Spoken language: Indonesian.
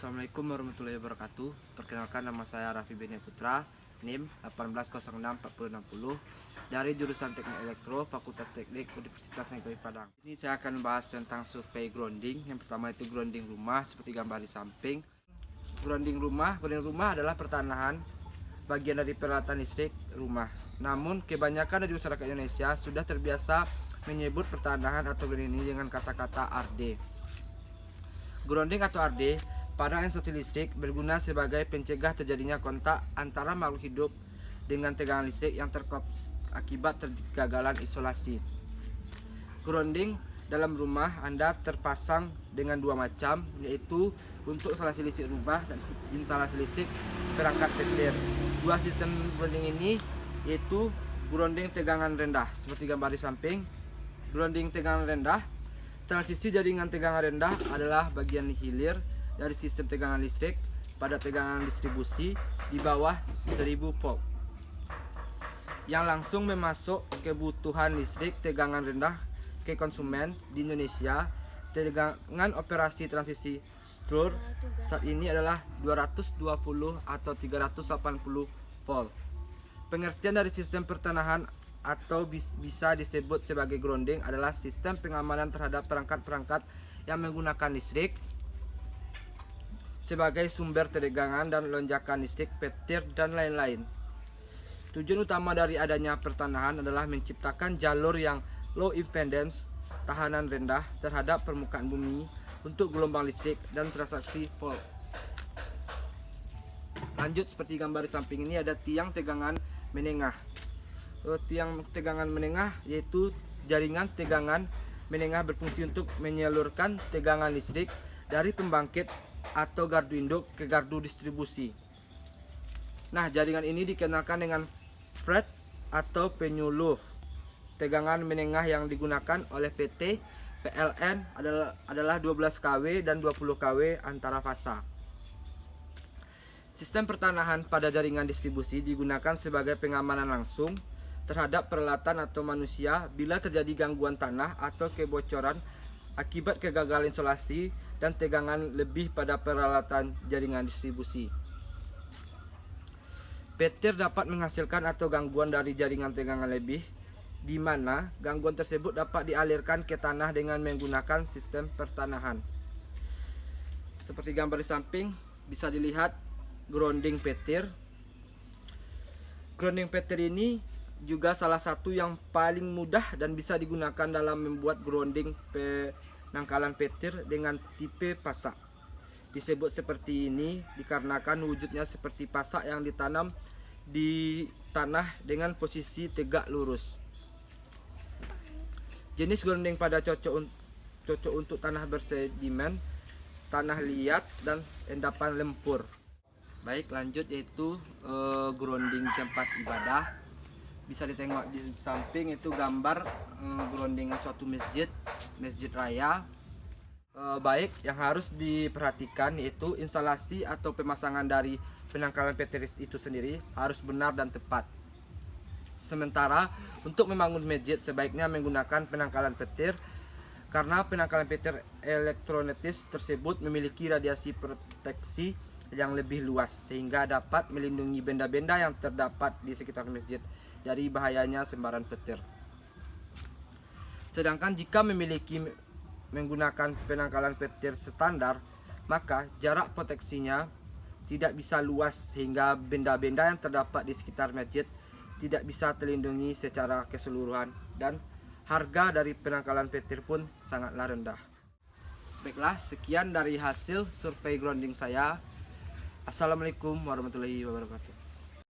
Assalamualaikum warahmatullahi wabarakatuh. Perkenalkan, nama saya Raffi Benia Putra, NIM 18064060 dari jurusan Teknik Elektro, Fakultas Teknik Universitas Negeri Padang. Ini saya akan membahas tentang survei grounding. Yang pertama itu grounding rumah seperti gambar di samping. Grounding rumah adalah pertanahan bagian dari peralatan listrik rumah. Namun kebanyakan dari masyarakat Indonesia sudah terbiasa menyebut pertanahan atau grounding ini dengan kata-kata RD. Grounding atau RD pada instalasi listrik berguna sebagai pencegah terjadinya kontak antara makhluk hidup dengan tegangan listrik yang terkops akibat kegagalan isolasi. Grounding dalam rumah Anda terpasang dengan dua macam, yaitu untuk instalasi listrik rumah dan instalasi listrik perangkat petir. Dua sistem grounding ini yaitu grounding tegangan rendah seperti gambar di samping. Grounding tegangan rendah, transisi jaringan tegangan rendah adalah bagian hilir dari sistem tegangan listrik pada tegangan distribusi di bawah 1000 volt yang langsung memasuk kebutuhan listrik tegangan rendah ke konsumen di Indonesia. Tegangan operasi transisi Strur saat ini adalah 220 atau 380 volt. Pengertian dari sistem pertanahan atau bisa disebut sebagai grounding adalah sistem pengamanan terhadap perangkat-perangkat yang menggunakan listrik sebagai sumber tegangan dan lonjakan listrik, petir, dan lain-lain. Tujuan utama dari adanya pertanahan adalah menciptakan jalur yang low impedance, tahanan rendah terhadap permukaan bumi untuk gelombang listrik dan transaksi volt. Lanjut, seperti gambar di samping ini ada tiang tegangan menengah. Tiang tegangan menengah yaitu jaringan tegangan menengah berfungsi untuk menyalurkan tegangan listrik dari pembangkit atau gardu induk ke gardu distribusi. Nah, jaringan ini dikenalkan dengan FRET atau penyuluh tegangan menengah yang digunakan oleh PT PLN adalah 12 kW dan 20 kW antara fasa. Sistem pertanahan pada jaringan distribusi digunakan sebagai pengamanan langsung terhadap peralatan atau manusia bila terjadi gangguan tanah atau kebocoran akibat kegagalan isolasi dan tegangan lebih pada peralatan jaringan distribusi. Petir dapat menghasilkan atau gangguan dari jaringan tegangan lebih, di mana gangguan tersebut dapat dialirkan ke tanah dengan menggunakan sistem pertanahan. Seperti gambar di samping bisa dilihat grounding petir. Grounding petir ini juga salah satu yang paling mudah dan bisa digunakan dalam membuat grounding penangkalan petir dengan tipe pasak. Disebut seperti ini dikarenakan wujudnya seperti pasak yang ditanam di tanah dengan posisi tegak lurus. Jenis grounding pada cocok untuk tanah bersedimen, tanah liat, dan endapan lumpur. Baik, lanjut yaitu grounding tempat ibadah. Bisa ditengok di samping itu gambar grounding suatu masjid raya. Baik, yang harus diperhatikan yaitu instalasi atau pemasangan dari penangkalan petir itu sendiri harus benar dan tepat. Sementara untuk membangun masjid sebaiknya menggunakan penangkalan petir karena penangkalan petir elektromagnetis tersebut memiliki radiasi proteksi yang lebih luas sehingga dapat melindungi benda-benda yang terdapat di sekitar masjid dari bahayanya sembaran petir. Sedangkan jika menggunakan penangkalan petir standar, maka jarak proteksinya tidak bisa luas sehingga benda-benda yang terdapat di sekitar masjid tidak bisa terlindungi secara keseluruhan dan harga dari penangkalan petir pun sangatlah rendah. Baiklah, sekian dari hasil survei grounding saya. Assalamualaikum warahmatullahi wabarakatuh.